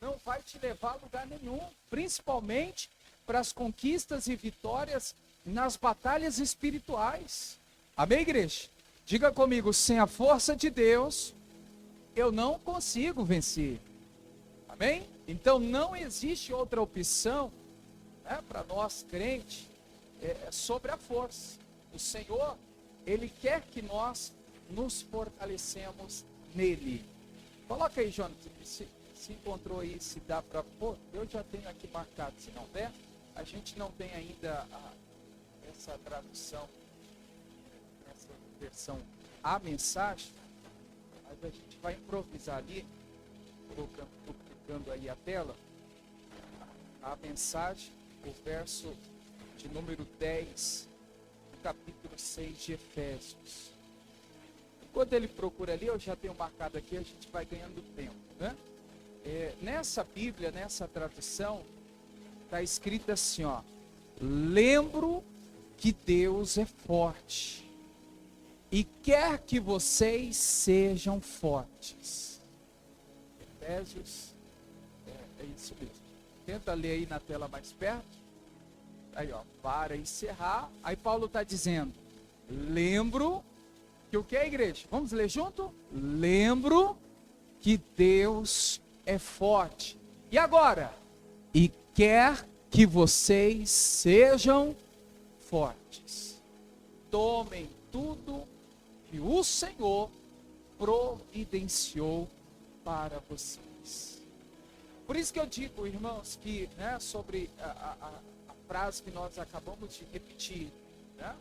não vai te levar a lugar nenhum, principalmente para as conquistas e vitórias nas batalhas espirituais. Amém, igreja? Diga comigo, sem a força de Deus, eu não consigo vencer. Amém? Então não existe outra opção, né, para nós crentes, sobre a força. O Senhor, Ele quer que nós nos fortalecemos nele. Coloca aí, Jonathan, se encontrou aí, se dá para pôr. Eu já tenho aqui marcado, se não der, a gente não tem ainda essa tradução, essa versão, a mensagem, mas a gente vai improvisar ali, colocando aí a tela, a mensagem, o verso de número 10, do capítulo 6 de Efésios. Enquanto ele procura ali, eu já tenho marcado aqui, a gente vai ganhando tempo, né? Nessa Bíblia, nessa tradução, está escrito assim, ó: lembro que Deus é forte e quer que vocês sejam fortes. Efésios, é isso mesmo. Tenta ler aí na tela mais perto. Aí, ó, para encerrar. Aí Paulo está dizendo: lembro que o que é, igreja? Vamos ler junto? Lembro que Deus é forte. E agora? E quer que vocês sejam fortes. Tomem tudo que o Senhor providenciou para vocês. Por isso que eu digo, irmãos, que, né, sobre a frase que nós acabamos de repetir, né?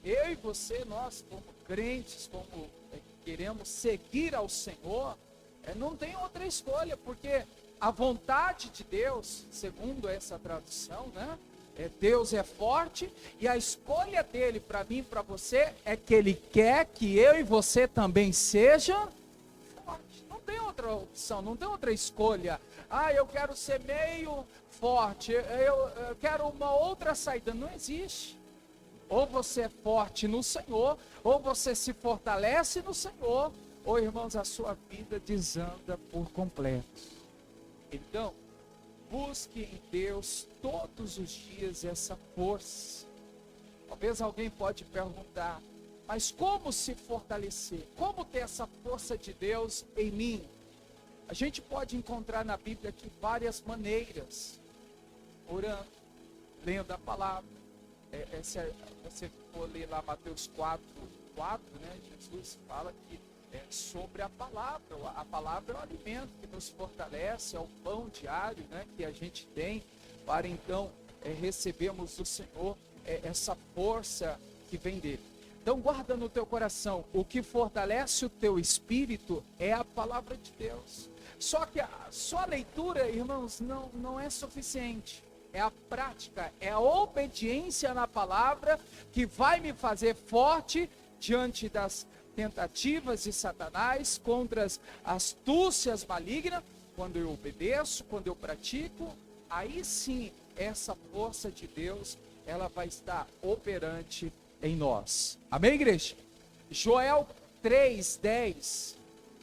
Eu e você, nós como crentes, como queremos seguir ao Senhor, não tem outra escolha, porque a vontade de Deus, segundo essa tradução, né? Deus é forte, e a escolha dele para mim e para você é que ele quer que eu e você também seja forte. Não tem outra opção, não tem outra escolha. Eu quero ser meio forte, eu quero uma outra saída. Não existe. Ou você é forte no Senhor, ou você se fortalece no Senhor, ou, irmãos, a sua vida desanda por completo. Então, busque em Deus todos os dias essa força. Talvez alguém pode perguntar: mas como se fortalecer? Como ter essa força de Deus em mim? A gente pode encontrar na Bíblia aqui várias maneiras: orando, lendo a palavra. Se você for ler lá Mateus 4, né, Jesus fala que sobre a palavra é o alimento que nos fortalece, é o pão diário, né, que a gente tem para então recebermos do Senhor essa força que vem dele. Então guarda no teu coração, o que fortalece o teu espírito é a palavra de Deus. Só que só a leitura, irmãos, não é suficiente. É a prática, é a obediência na palavra que vai me fazer forte diante das tentativas de Satanás, contra as astúcias malignas. Quando eu obedeço, quando eu pratico, aí sim, essa força de Deus, ela vai estar operante em nós. Amém, igreja? Joel 3:10,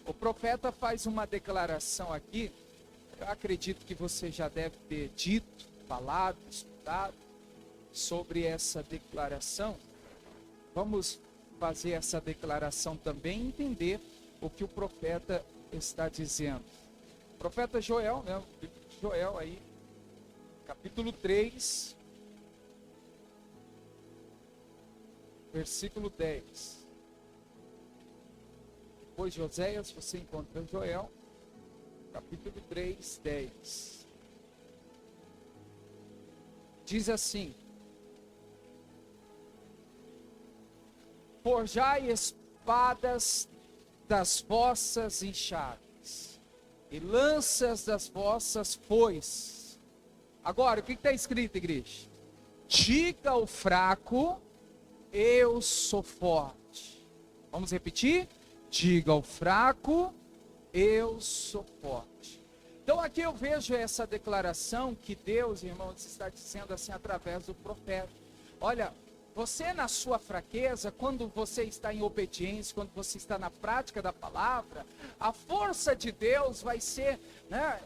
o profeta faz uma declaração aqui. Eu acredito que você já deve ter dito, falado, estudado sobre essa declaração. Vamos fazer essa declaração também e entender o que o profeta está dizendo. O profeta Joel, né? O livro de Joel aí, capítulo 3, versículo 10. Depois de Oséias, você encontra Joel, capítulo 3, 10. Diz assim: forjai espadas das vossas enxadas e lanças das vossas foices. Agora, o que está escrito, igreja? Diga ao fraco, eu sou forte. Vamos repetir? Diga ao fraco, eu sou forte. Então aqui eu vejo essa declaração que Deus, irmãos, está dizendo assim através do profeta. Olha, você na sua fraqueza, quando você está em obediência, quando você está na prática da palavra, a força de Deus vai ser, né,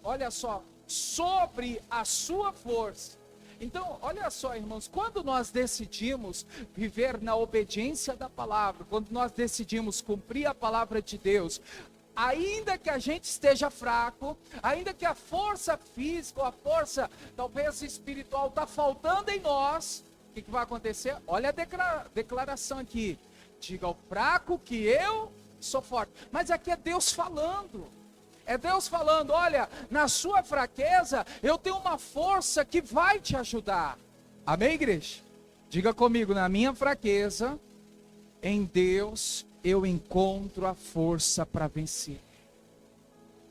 olha só, sobre a sua força. Então, olha só, irmãos, quando nós decidimos viver na obediência da palavra, quando nós decidimos cumprir a palavra de Deus, ainda que a gente esteja fraco, ainda que a força física, ou a força talvez espiritual está faltando em nós, o que vai acontecer? Olha a declaração aqui, diga ao fraco que eu sou forte. Mas aqui é Deus falando. É Deus falando, olha, na sua fraqueza, eu tenho uma força que vai te ajudar. Amém, igreja? Diga comigo, na minha fraqueza, em Deus, eu encontro a força para vencer.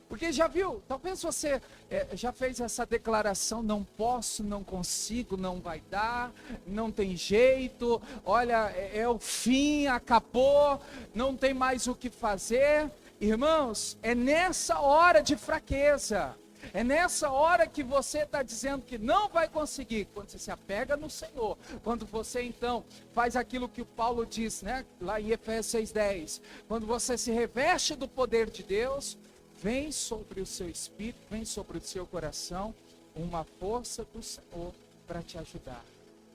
Porque já viu, talvez você já fez essa declaração, não posso, não consigo, não vai dar, não tem jeito, olha, é o fim, acabou, não tem mais o que fazer. Irmãos, é nessa hora de fraqueza, é nessa hora que você está dizendo que não vai conseguir, quando você se apega no Senhor, quando você então faz aquilo que o Paulo diz, né, lá em Efésios 6:10, quando você se reveste do poder de Deus, vem sobre o seu espírito, vem sobre o seu coração, uma força do Senhor para te ajudar.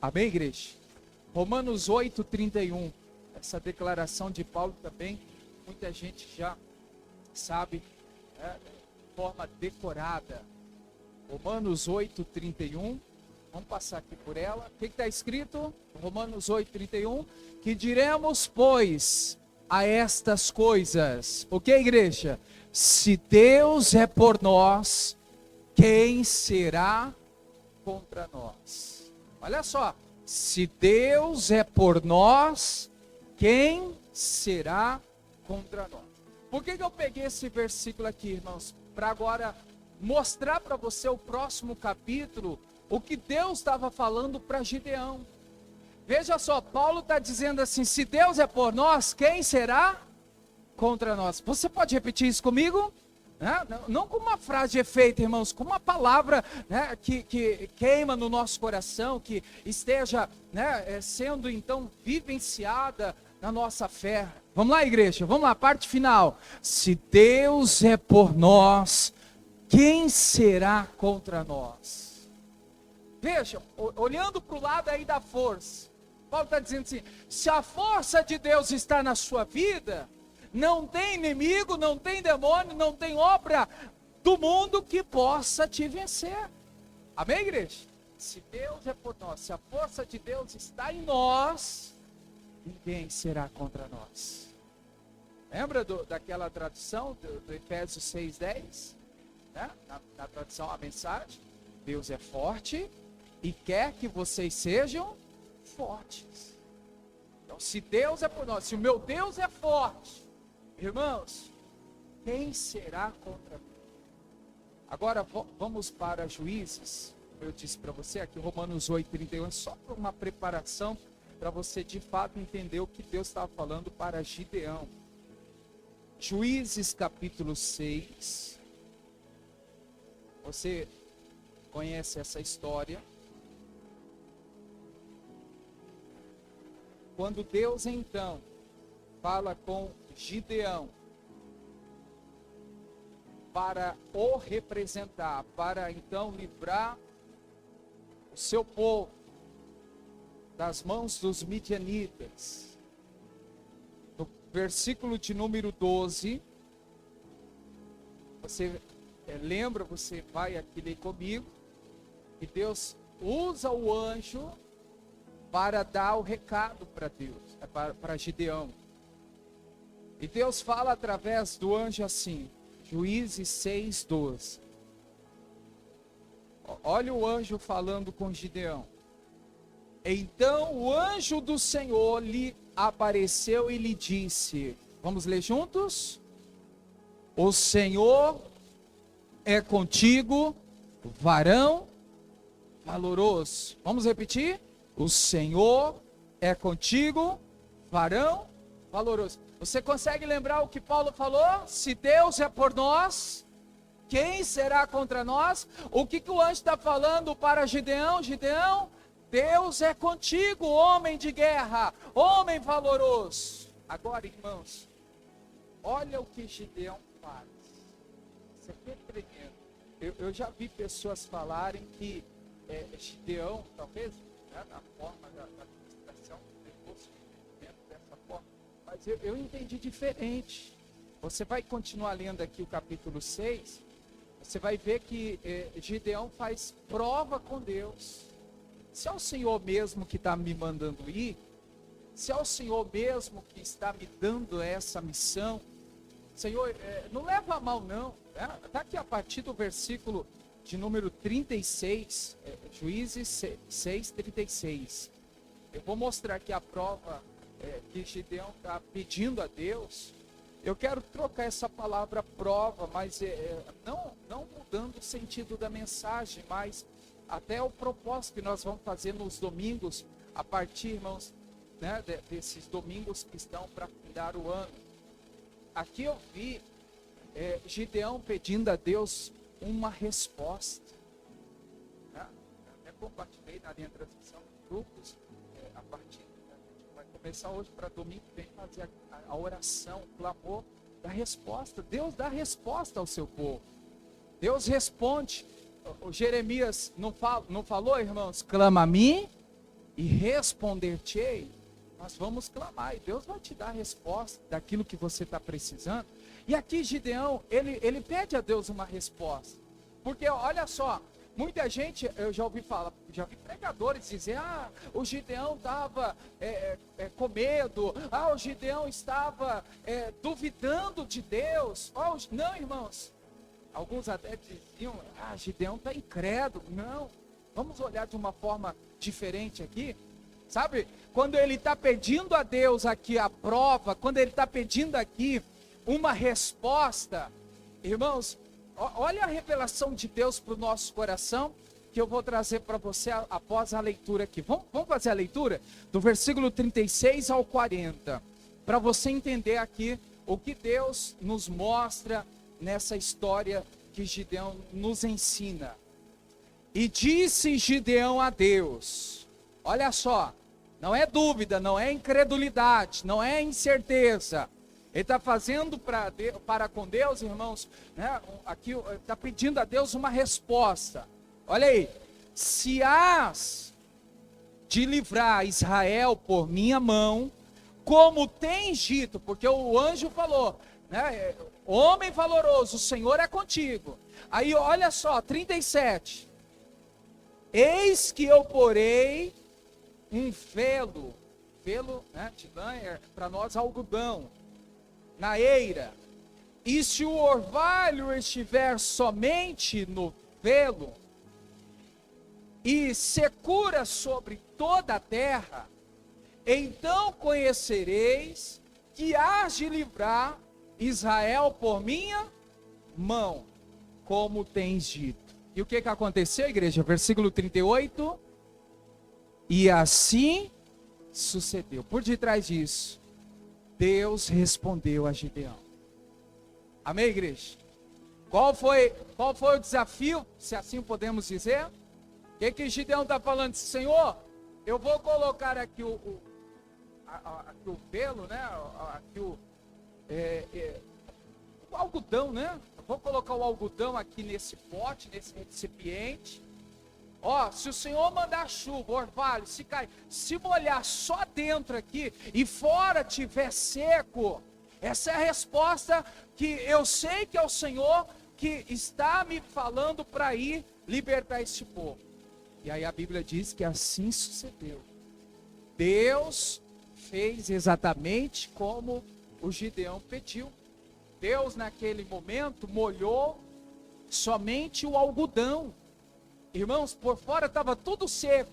Amém, igreja? Romanos 8:31, essa declaração de Paulo também, muita gente já sabe, de forma decorada. Romanos 8:31, vamos passar aqui por ela. O que está escrito? Romanos 8:31, que diremos, pois, a estas coisas, ok, igreja? Se Deus é por nós, quem será contra nós? Olha só, se Deus é por nós, quem será contra nós? Por que eu peguei esse versículo aqui, irmãos? Para agora mostrar para você o próximo capítulo, o que Deus estava falando para Gideão. Veja só, Paulo está dizendo assim, se Deus é por nós, quem será contra nós? Você pode repetir isso comigo? Não com uma frase de efeito, irmãos, com uma palavra, né, que queima no nosso coração, que esteja, né, sendo então vivenciada na nossa fé. Vamos lá, igreja, vamos lá, parte final. Se Deus é por nós, quem será contra nós? Veja, olhando para o lado aí da força, Paulo está dizendo assim, se a força de Deus está na sua vida, não tem inimigo, não tem demônio, não tem obra do mundo que possa te vencer. Amém, igreja? Se Deus é por nós, se a força de Deus está em nós, ninguém será contra nós. Lembra daquela tradução do Efésios 6:10? Né? Na tradução, a mensagem, Deus é forte e quer que vocês sejam fortes. Então, se Deus é por nós, se o meu Deus é forte, irmãos, quem será contra mim? Agora vamos para Juízes. Eu disse para você aqui, Romanos 8:31, só para uma preparação, para você de fato entender o que Deus estava falando para Gideão. Juízes capítulo 6. Você conhece essa história? Quando Deus então fala com Gideão para o representar, para então livrar o seu povo das mãos dos midianitas. No versículo de número 12, você lembra, você vai aqui ler comigo, que Deus usa o anjo para dar o recado para Deus, para Gideão. E Deus fala através do anjo assim, Juízes 6:12. Olha o anjo falando com Gideão. Então o anjo do Senhor lhe apareceu e lhe disse, vamos ler juntos? O Senhor é contigo, varão valoroso. Vamos repetir? O Senhor é contigo, varão valoroso. Você consegue lembrar o que Paulo falou? Se Deus é por nós, quem será contra nós? O que o anjo está falando para Gideão? Gideão, Deus é contigo, homem de guerra, homem valoroso. Agora, irmãos, olha o que Gideão faz. Isso aqui é tremendo. Eu já vi pessoas falarem que Gideão, talvez, né, na forma da administração, dessa forma, mas eu entendi diferente. Você vai continuar lendo aqui o capítulo 6, você vai ver que Gideão faz prova com Deus. Se é o Senhor mesmo que está me mandando ir, se é o Senhor mesmo que está me dando essa missão, Senhor, não leva a mal não. Está aqui a partir do versículo de número 36, Juízes 6, 36. Eu vou mostrar aqui a prova que Gideão está pedindo a Deus. Eu quero trocar essa palavra prova, mas não mudando o sentido da mensagem, mas até o propósito que nós vamos fazer nos domingos, a partir, irmãos, né, desses domingos que estão para findar o ano. Aqui eu vi Gideão pedindo a Deus uma resposta. Né? Até compartilhei na linha de transmissão de grupos, a partir começar hoje para domingo, vem fazer a oração, o clamor da resposta. Deus dá resposta ao seu povo. Deus responde. O Jeremias não falou, irmãos? Clama a mim e responder-te-ei. Nós vamos clamar e Deus vai te dar a resposta daquilo que você está precisando. E aqui Gideão, ele pede a Deus uma resposta. Porque olha só, muita gente, eu já ouvi pregadores dizer, o Gideão estava com medo, o Gideão estava duvidando de Deus. Não, irmãos, alguns até diziam, Gideão está incrédulo. Não, vamos olhar de uma forma diferente aqui. Sabe, quando ele está pedindo a Deus aqui a prova, quando ele está pedindo aqui uma resposta, irmãos, olha a revelação de Deus para o nosso coração, que eu vou trazer para você após a leitura aqui. Vamos fazer a leitura? Do versículo 36 ao 40, para você entender aqui o que Deus nos mostra nessa história que Gideão nos ensina. E disse Gideão a Deus, olha só, não é dúvida, não é incredulidade, não é incerteza. Ele está fazendo para com Deus, irmãos, né? Aqui está pedindo a Deus uma resposta. Olha aí, se hás de livrar Israel por minha mão, como tens dito, porque o anjo falou, né? Homem valoroso, o Senhor é contigo. Aí olha só, 37. Eis que eu porei um velo, né, de lã, para nós algodão, na eira, e se o orvalho estiver somente no velo, e secura sobre toda a terra, então conhecereis que hás de livrar Israel por minha mão, como tens dito. E o que aconteceu, igreja? Versículo 38, e assim sucedeu. Por detrás disso, Deus respondeu a Gideão. Amém, igreja? Qual foi o desafio, se assim podemos dizer? O que Gideão está falando? Senhor, eu vou colocar aqui o velo, né? Aqui o algodão, né? Eu vou colocar o algodão aqui nesse pote, nesse recipiente. Se o Senhor mandar chuva, orvalho, se molhar só dentro aqui e fora tiver seco, essa é a resposta que eu sei que é o Senhor que está me falando para ir libertar esse povo. E aí a Bíblia diz que assim sucedeu. Deus fez exatamente como o Gideão pediu. Deus naquele momento molhou somente o algodão. Irmãos, por fora estava tudo seco.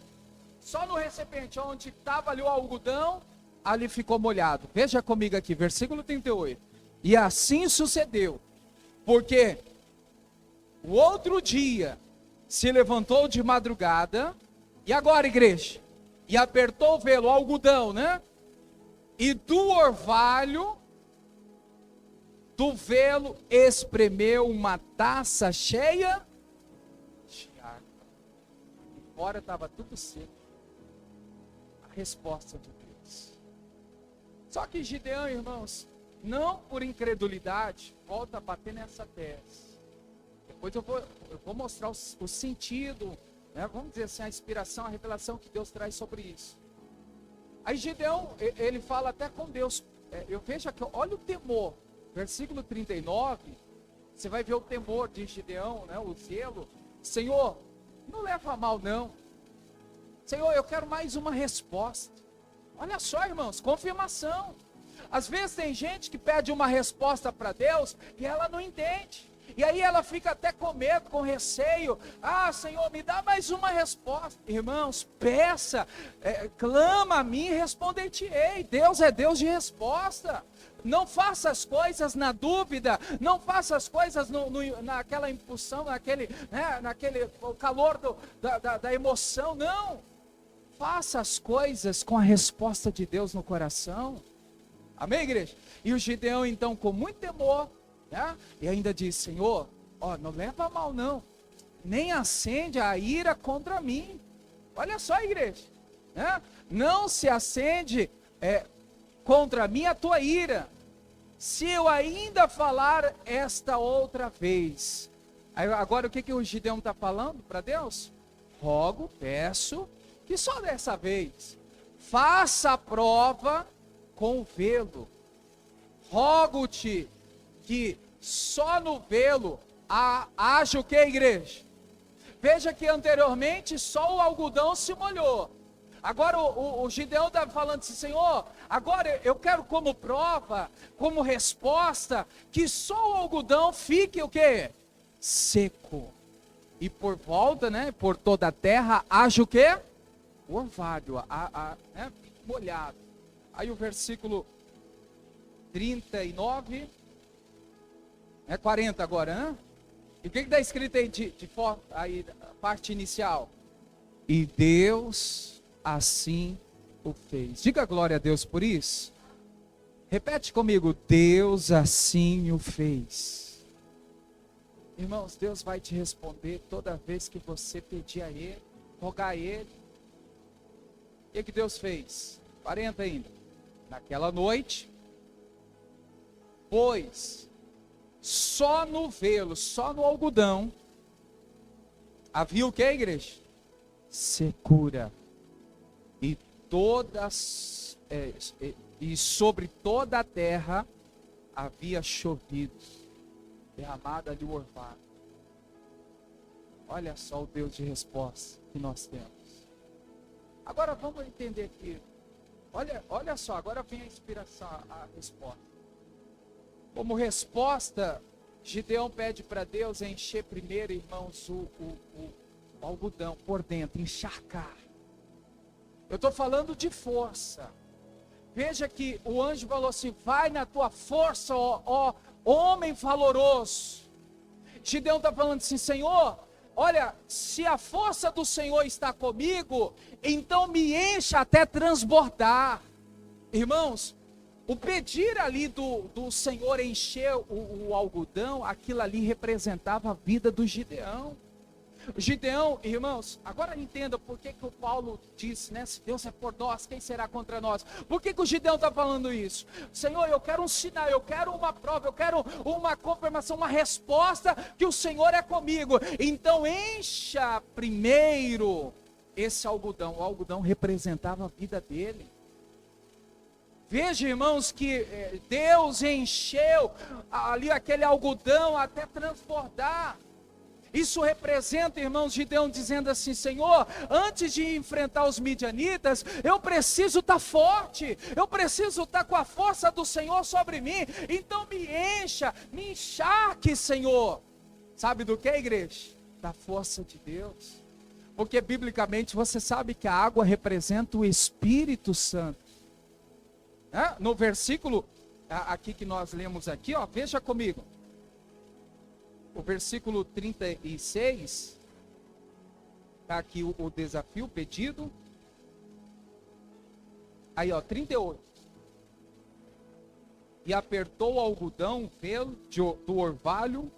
Só no recipiente onde estava ali o algodão, ali ficou molhado. Veja comigo aqui, versículo 38. E assim sucedeu, porque o outro dia se levantou de madrugada, e agora, igreja? E apertou o velo, o algodão, né? E do orvalho do velo espremeu uma taça cheia de água. Fora estava tudo seco. a resposta de Deus. Só que Gideão, irmãos, não por incredulidade, volta a bater nessa tese. Depois eu vou mostrar o sentido, né? Vamos dizer assim, a inspiração, a revelação que Deus traz sobre isso. Aí Gideão, ele fala até com Deus, eu vejo aqui, olha o temor, versículo 39, você vai ver o temor de Gideão, né? O zelo. Senhor, não leva a mal não. Senhor, eu quero mais uma resposta. Olha só, irmãos, confirmação. Às vezes tem gente que pede uma resposta para Deus e ela não entende. E aí ela fica até com medo, com receio. Ah, Senhor, me dá mais uma resposta. Irmãos, peça, clama a mim e responder-te-ei. Deus é Deus de resposta. Não faça as coisas na dúvida, não faça as coisas naquela impulsão, naquele calor da emoção, não. Faça as coisas com a resposta de Deus no coração. Amém, igreja? E o Gideão, então, com muito temor, né? E ainda diz, Senhor, não leva a mal não, nem acende a ira contra mim. Olha só, igreja, né? Não se acende contra mim a tua ira, se eu ainda falar esta outra vez. Aí, agora o que o Gideão está falando para Deus? Rogo, peço, que só dessa vez, faça a prova com o velo. Rogo-te que só no velo haja o que, igreja? Veja que anteriormente só o algodão se molhou. Agora o Gideão está falando assim, Senhor, agora eu quero como prova, como resposta, que só o algodão fique o que? Seco. E por volta, né, por toda a terra, haja o que? O orvalho, né, molhado. Aí o versículo 39, 40 agora, né? E o que está escrito aí aí, a parte inicial? E Deus assim o fez. Diga glória a Deus por isso. Repete comigo, Deus assim o fez. Irmãos, Deus vai te responder toda vez que você pedir a Ele, rogar a Ele. O que Deus fez? 40 ainda. Naquela noite, pois só no velo, só no algodão, havia o que, igreja? Secura. E sobre toda a terra havia chovido, derramado ali o orvalho. Olha só o Deus de resposta que nós temos. Agora vamos entender aqui. Olha só, agora vem a inspiração, a resposta. Como resposta, Gideão pede para Deus encher primeiro, irmãos, o algodão por dentro, encharcar. Eu estou falando de força. Veja que o anjo falou assim, vai na tua força, ó homem valoroso. Gideão está falando assim, Senhor, olha, se a força do Senhor está comigo, então me encha até transbordar. Irmãos, o pedir ali do Senhor encher o algodão, aquilo ali representava a vida do Gideão. Gideão, irmãos, agora entenda por que o Paulo disse, né? Se Deus é por nós, quem será contra nós? Por que o Gideão está falando isso? Senhor, eu quero um sinal, eu quero uma prova, eu quero uma confirmação, uma resposta que o Senhor é comigo. Então encha primeiro esse algodão. O algodão representava a vida dele. Veja, irmãos, que Deus encheu ali aquele algodão até transbordar. Isso representa, irmãos, Gideão dizendo assim, Senhor, antes de enfrentar os midianitas, eu preciso estar forte, eu preciso estar com a força do Senhor sobre mim, então me encha, me encharque, Senhor. Sabe do que, igreja? Da força de Deus. Porque biblicamente você sabe que a água representa o Espírito Santo. No versículo aqui que nós lemos aqui, veja comigo. O versículo 36, está aqui o desafio, o pedido. Aí 38. E apertou o algodão, o velo do orvalho,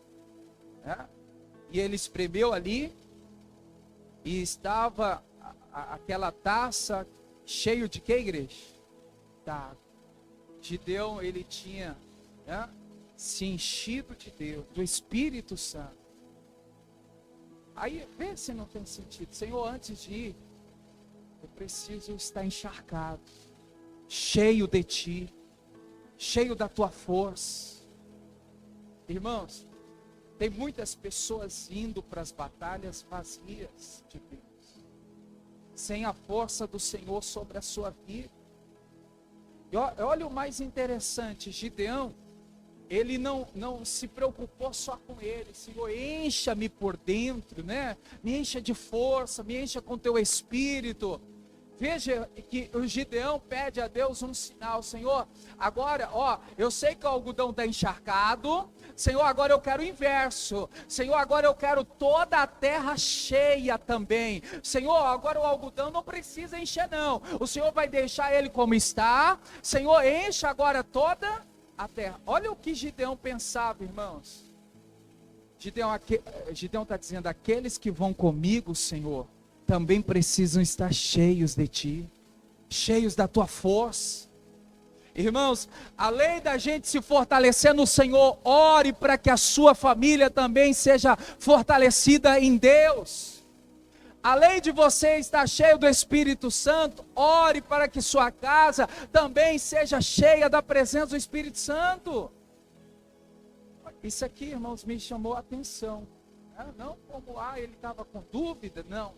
e ele espremeu ali, e estava aquela taça cheio de que, igreja? D'água. Gideão, ele tinha, né, se enchido de Deus, do Espírito Santo. Aí, vê se não tem sentido. Senhor, antes de ir, eu preciso estar encharcado, cheio de Ti, cheio da Tua força. Irmãos, tem muitas pessoas indo para as batalhas vazias de Deus, sem a força do Senhor sobre a sua vida. E olha o mais interessante, Gideão, ele não se preocupou só com ele. Senhor, encha-me por dentro, né? Me encha de força, me encha com teu Espírito. Veja que o Gideão pede a Deus um sinal. Senhor, agora, eu sei que o algodão está encharcado. Senhor, agora eu quero o inverso. Senhor, agora eu quero toda a terra cheia também. Senhor, agora o algodão não precisa encher não. O Senhor vai deixar ele como está. Senhor, encha agora toda a terra. Olha o que Gideão pensava, irmãos. Gideão está dizendo, aqueles que vão comigo, Senhor, também precisam estar cheios de Ti, cheios da Tua força. Irmãos, além da gente se fortalecer no Senhor, ore para que a sua família também seja fortalecida em Deus. Além de você estar cheio do Espírito Santo, ore para que sua casa também seja cheia da presença do Espírito Santo. Isso aqui, irmãos, me chamou a atenção. Não como, ele estava com dúvida, não.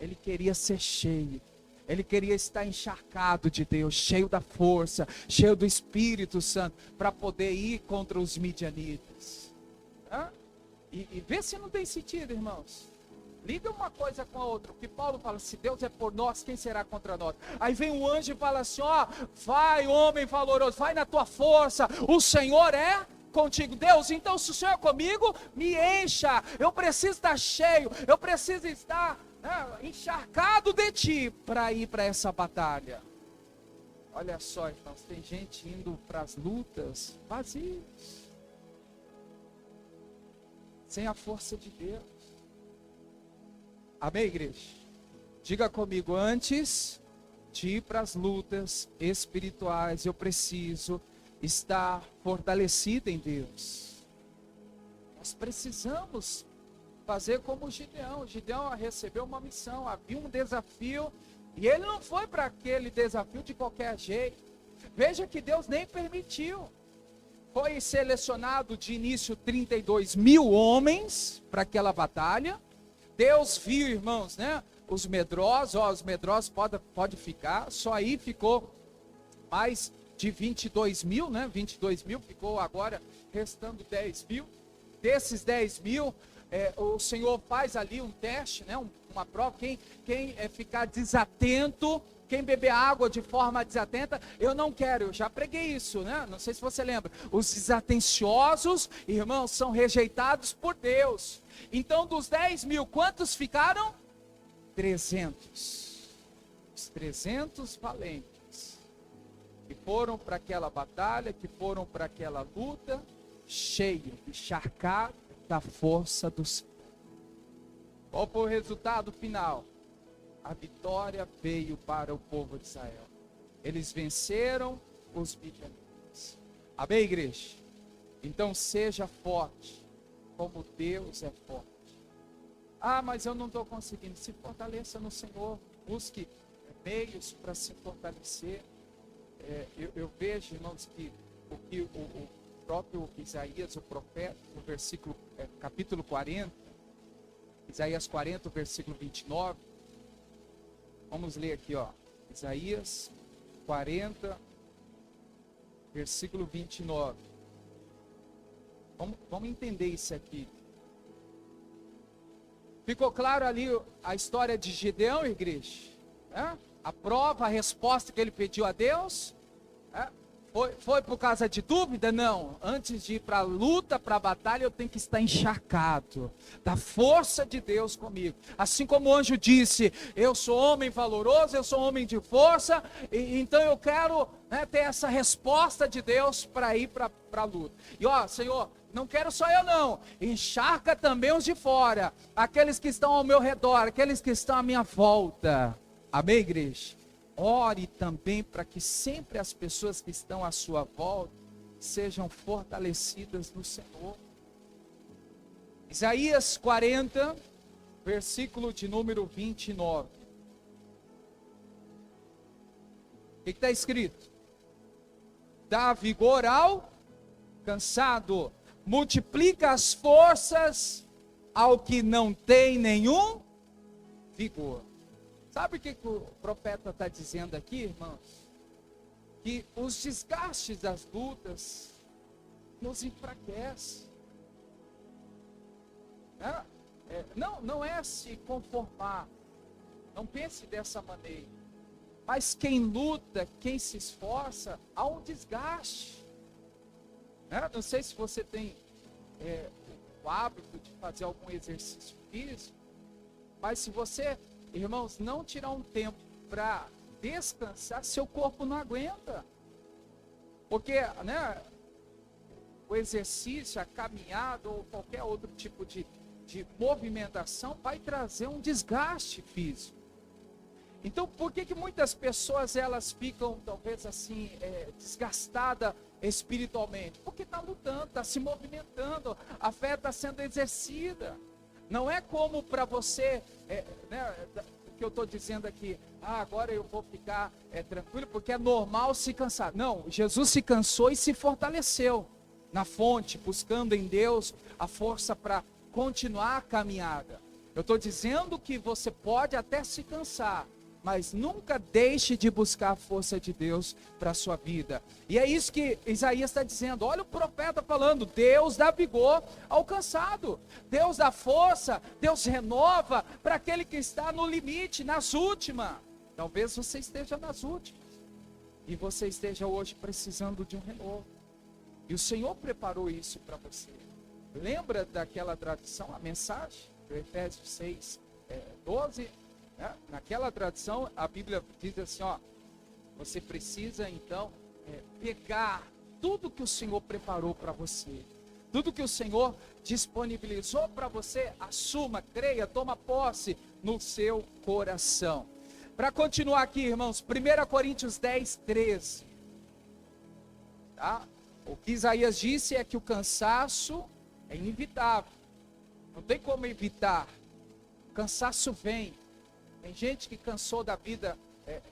Ele queria ser cheio. Ele queria estar encharcado de Deus, cheio da força, cheio do Espírito Santo, para poder ir contra os midianitas. E vê se não tem sentido, irmãos. Liga uma coisa com a outra, porque Paulo fala, se Deus é por nós, quem será contra nós? Aí vem um anjo e fala assim, vai homem valoroso, vai na tua força, o Senhor é contigo. Deus, então se o Senhor é comigo, me encha, eu preciso estar cheio, eu preciso estar encharcado de Ti, para ir para essa batalha. Olha só, irmãos, tem gente indo para as lutas vazios, sem a força de Deus. Amém, igreja? Diga comigo, antes de ir para as lutas espirituais, eu preciso estar fortalecido em Deus. Nós precisamos fazer como o Gideão. O Gideão recebeu uma missão, havia um desafio, e ele não foi para aquele desafio de qualquer jeito. Veja que Deus nem permitiu. Foi selecionado de início 32 mil homens para aquela batalha. Deus viu, irmãos, né? Os medrosos, pode ficar, só aí ficou mais de 22 mil, né? 22 mil, ficou agora restando 10 mil. Desses 10 mil, o Senhor faz ali um teste, né? Uma prova, quem ficar desatento, quem beber água de forma desatenta, eu não quero, eu já preguei isso, né? Não sei se você lembra, os desatenciosos, irmãos, são rejeitados por Deus. Então dos 10 mil, quantos ficaram? 300, os 300 valentes, que foram para aquela batalha, que foram para aquela luta, cheio, encharcado da força do Senhor. Qual foi o resultado final? A vitória veio para o povo de Israel. Eles venceram os midianitas. Amém, igreja? Então seja forte, como Deus é forte. Mas eu não estou conseguindo. Se fortaleça no Senhor. Busque meios para se fortalecer. Eu vejo, irmãos, que o próprio Isaías, o profeta, no versículo, capítulo 40, Isaías 40, versículo 29, vamos ler aqui, Isaías 40, versículo 29, vamos entender isso aqui. Ficou claro ali a história de Gideão, igreja? A prova, a resposta que ele pediu a Deus? Foi por causa de dúvida? Não. Antes de ir para a luta, para a batalha, eu tenho que estar encharcado da força de Deus comigo. Assim como o anjo disse, eu sou homem valoroso, eu sou homem de força, então eu quero ter essa resposta de Deus para ir para a luta. E Senhor, não quero só eu não, encharca também os de fora, aqueles que estão ao meu redor, aqueles que estão à minha volta. Amém, igreja? ore também para que sempre as pessoas que estão à sua volta sejam fortalecidas no Senhor. Isaías 40, versículo de número 29. O que está escrito? Dá vigor ao cansado, multiplica as forças ao que não tem nenhum vigor. Sabe o que o profeta está dizendo aqui, irmãos? Que os desgastes das lutas nos enfraquecem. Não é se conformar, não pense dessa maneira. Mas quem luta, quem se esforça, há um desgaste. Não sei se você tem o hábito de fazer algum exercício físico, mas se você, irmãos, não tirar um tempo para descansar, seu corpo não aguenta. Porque, o exercício, a caminhada ou qualquer outro tipo de movimentação vai trazer um desgaste físico. Então, por que muitas pessoas elas ficam, talvez assim, desgastadas espiritualmente? Porque está lutando, está se movimentando, a fé está sendo exercida. Não é como para você, o que eu estou dizendo aqui, agora eu vou ficar tranquilo, porque é normal se cansar. Não, Jesus se cansou e se fortaleceu na fonte, buscando em Deus a força para continuar a caminhada. Eu estou dizendo que você pode até se cansar, mas nunca deixe de buscar a força de Deus para a sua vida. E é isso que Isaías está dizendo. Olha o profeta falando, Deus dá vigor ao cansado. Deus dá força, Deus renova para aquele que está no limite, nas últimas. Talvez você esteja nas últimas. E você esteja hoje precisando de um renovo. E o Senhor preparou isso para você. Lembra daquela tradição, a mensagem do Efésios 6, 12? Naquela tradição, a Bíblia diz assim, você precisa então pegar tudo que o Senhor preparou para você, tudo que o Senhor disponibilizou para você, assuma, creia, toma posse no seu coração. Para continuar aqui, irmãos, 1 Coríntios 10, 13. Tá? O que Isaías disse é que o cansaço é inevitável, não tem como evitar, o cansaço vem. Tem gente que cansou da vida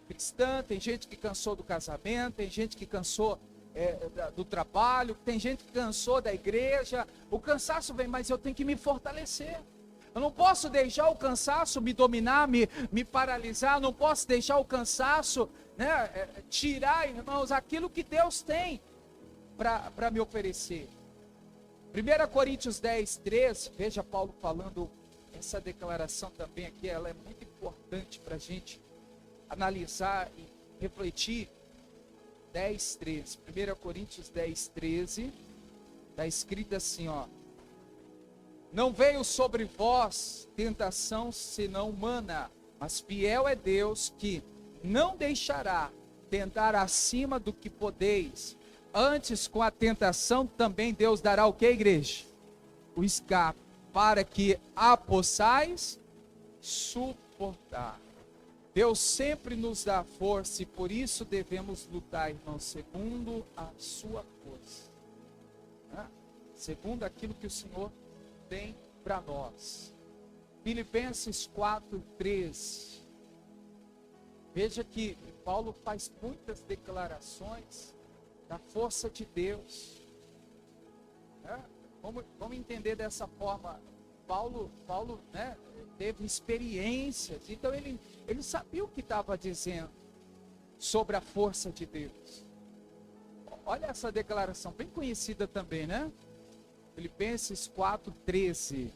cristã, tem gente que cansou do casamento, tem gente que cansou do trabalho, tem gente que cansou da igreja. O cansaço vem, mas eu tenho que me fortalecer. Eu não posso deixar o cansaço me dominar, me paralisar, não posso deixar o cansaço tirar, irmãos, aquilo que Deus tem para me oferecer. 1 Coríntios 10, 13, veja Paulo falando. Essa declaração também aqui, ela é muito importante para a gente analisar e refletir. 10, 13, 1 Coríntios 10, 13, está escrito assim, não veio sobre vós tentação senão humana, mas fiel é Deus que não deixará tentar acima do que podeis. Antes, com a tentação, também Deus dará o que, igreja? O escape, para que a possais suportar. Deus sempre nos dá força e por isso devemos lutar, irmão, segundo a sua força. Segundo aquilo que o Senhor tem para nós. Filipenses 4, 13. Veja que Paulo faz muitas declarações da força de Deus. Vamos entender dessa forma. Paulo teve experiências, então ele sabia o que estava dizendo sobre a força de Deus. Olha essa declaração, bem conhecida também, né? Filipenses 4, 13.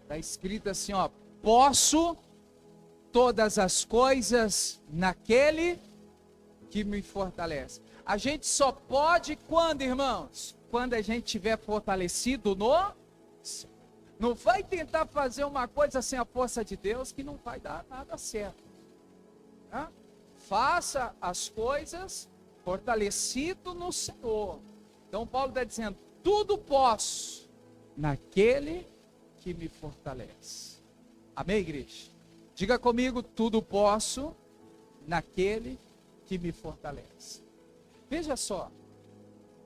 Está escrito assim, posso todas as coisas naquele que me fortalece. A gente só pode quando, irmãos? Quando a gente estiver fortalecido não vai tentar fazer uma coisa sem a força de Deus que não vai dar nada certo. Faça as coisas fortalecido no Senhor. Então Paulo está dizendo, tudo posso naquele que me fortalece. Amém, igreja? Diga comigo, tudo posso naquele que me fortalece. Veja só,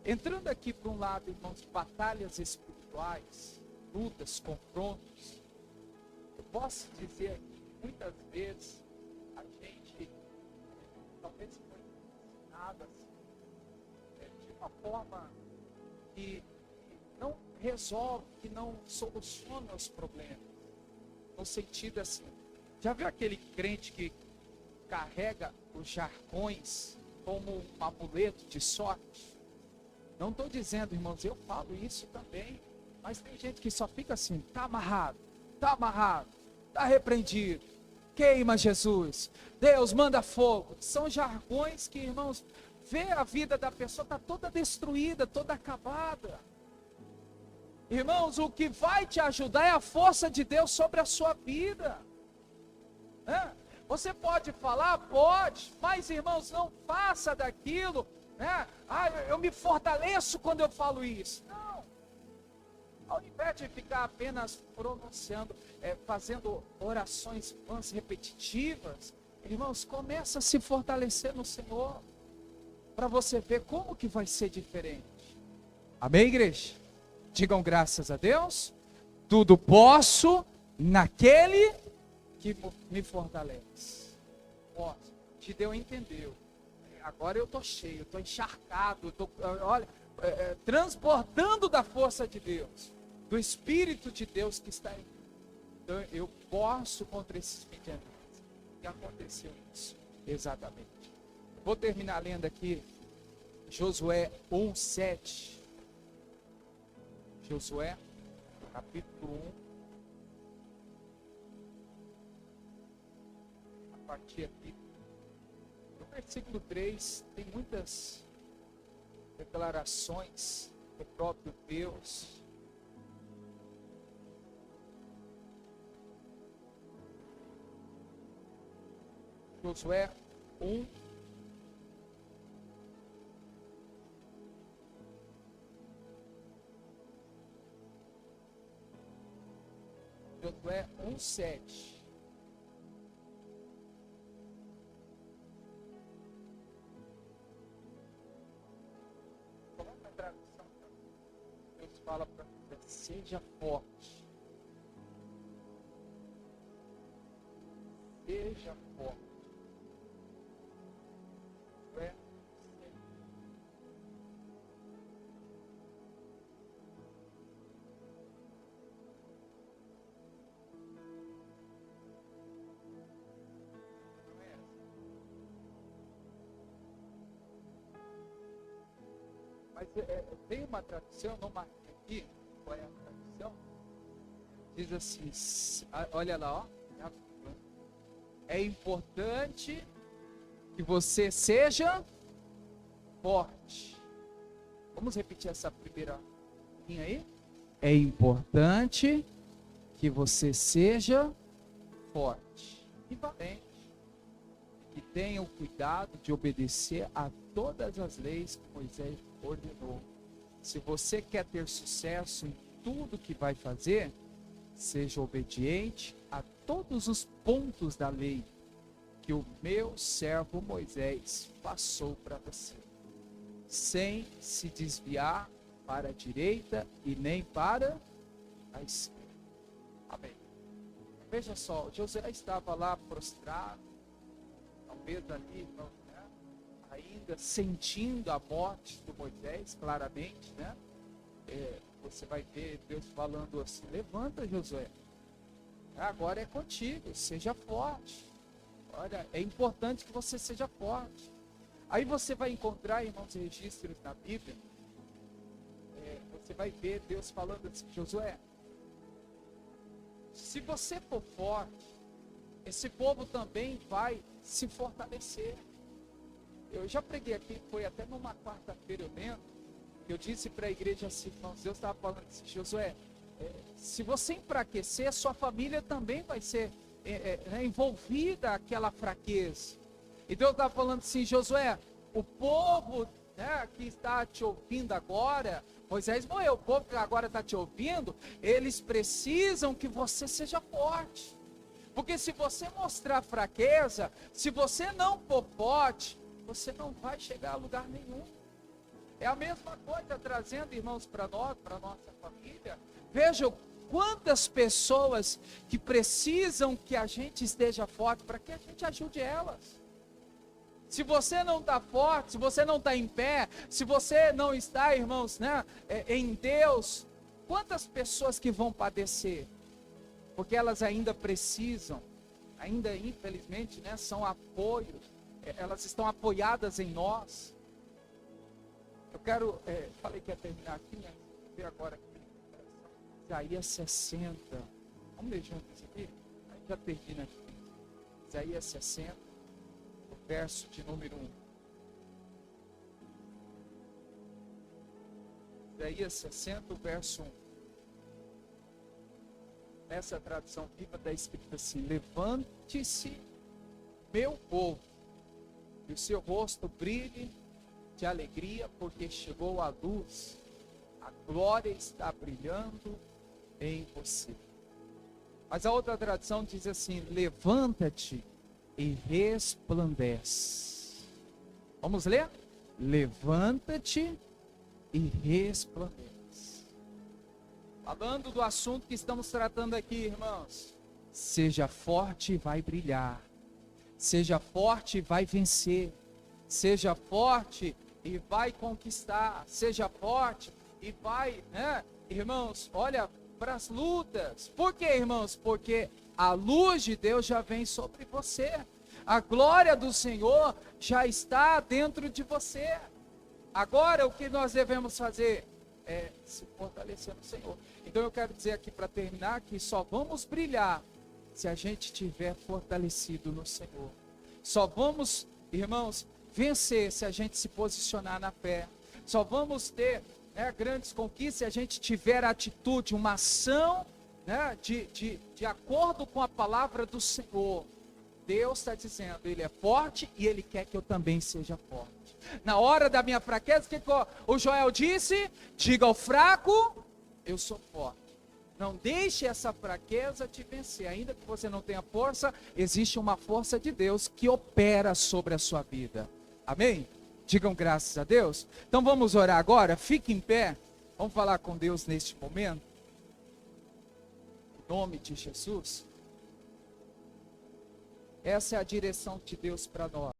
entrando aqui para um lado, irmãos, de batalhas espirituais, lutas, confrontos, eu posso dizer que muitas vezes a gente talvez foi ensinado assim, de uma forma que não resolve, que não soluciona os problemas. No sentido assim, já viu aquele crente que carrega os jargões como um amuleto de sorte? Não estou dizendo, irmãos, eu falo isso também, mas tem gente que só fica assim, está amarrado, está repreendido, queima Jesus, Deus manda fogo. São jargões que, irmãos, vê a vida da pessoa, está toda destruída, toda acabada. Irmãos, o que vai te ajudar é a força de Deus sobre a sua vida. Você pode falar? Pode, mas irmãos, não faça daquilo, eu me fortaleço quando eu falo isso. Não, ao invés de ficar apenas pronunciando, fazendo orações vãs repetitivas, irmãos, começa a se fortalecer no Senhor, para você ver como que vai ser diferente. Amém, igreja? Digam graças a Deus. Tudo posso naquele que me fortalece. Gideão entendeu. Agora eu estou cheio, estou encharcado, estou, transbordando da força de Deus, do Espírito de Deus que está em mim. Então eu posso contra esses midianitas. E aconteceu isso, exatamente. Vou terminar lendo aqui Josué 1:7. Josué, capítulo 1. A partir aqui no versículo 3, tem muitas declarações do próprio Deus. Josué 1. Josué 1:7. Coloca a tradução. Deus fala para você: seja forte. Seja forte. Josué 1:7. Mas tem uma tradução, não marquei aqui, qual é a tradução? Diz assim, olha lá, ó. É importante que você seja forte. Vamos repetir essa primeira linha aí? É importante que você seja forte e valente. Que tenha o cuidado de obedecer a todas as leis que Moisés ordenou. Se você quer ter sucesso em tudo que vai fazer, seja obediente a todos os pontos da lei que o meu servo Moisés passou para você, sem se desviar para a direita e nem para a esquerda. Amém. Veja só, José estava lá prostrado, talvez ali, ainda sentindo a morte do Moisés, claramente, você vai ver Deus falando assim: levanta, Josué, agora é contigo, seja forte. Olha, é importante que você seja forte. Aí você vai encontrar, irmãos, registros na Bíblia, você vai ver Deus falando assim: Josué, se você for forte, esse povo também vai se fortalecer. Eu já preguei aqui, foi até numa quarta-feira, eu lembro, eu disse para a igreja assim, irmãos, Deus estava falando assim: Josué, se você enfraquecer, sua família também vai ser envolvida naquela fraqueza. E Deus estava falando assim: Josué, o povo que está te ouvindo agora, Moisés morreu, o povo que agora está te ouvindo, eles precisam que você seja forte. Porque se você mostrar fraqueza, se você não for forte, você não vai chegar a lugar nenhum. É a mesma coisa trazendo, irmãos, para nós, para nossa família. Vejam quantas pessoas que precisam que a gente esteja forte para que a gente ajude elas. Se você não está forte, se você não está em pé, se você não está, irmãos, né, em Deus, quantas pessoas que vão padecer? Porque elas ainda precisam, ainda infelizmente, né, são apoios, elas estão apoiadas em nós. Eu quero, falei que ia terminar aqui, né? Vou ver agora aqui. Isaías 60. Vamos ler juntos isso aqui? Aí já termina aqui. Isaías 60, o verso de número 1. Isaías 60, o verso 1. Nessa tradução viva está escrito assim: levante-se, meu povo, e o seu rosto brilhe de alegria, porque chegou a luz, a glória está brilhando em você. Mas a outra tradução diz assim: levanta-te e resplandece. Vamos ler? Levanta-te e resplandece. Falando do assunto que estamos tratando aqui, irmãos. Seja forte e vai brilhar. Seja forte e vai vencer. Seja forte e vai conquistar. Seja forte e vai, né? Irmãos, olha para as lutas. Por quê, irmãos? Porque a luz de Deus já vem sobre você. A glória do Senhor já está dentro de você. Agora, o que nós devemos fazer é se fortalecer no Senhor. Então, eu quero dizer aqui para terminar que só vamos brilhar se a gente estiver fortalecido no Senhor. Só vamos, irmãos, vencer se a gente se posicionar na fé. Só vamos ter, né, grandes conquistas se a gente tiver atitude, uma ação, né, de acordo com a palavra do Senhor. Deus está dizendo, Ele é forte e Ele quer que eu também seja forte. Na hora da minha fraqueza, o que o Joel disse? Diga ao fraco, eu sou forte. Não deixe essa fraqueza te vencer. Ainda que você não tenha força, existe uma força de Deus que opera sobre a sua vida. Amém? Digam graças a Deus. Então vamos orar agora. Fique em pé. Vamos falar com Deus neste momento. Em nome de Jesus. Essa é a direção de Deus para nós.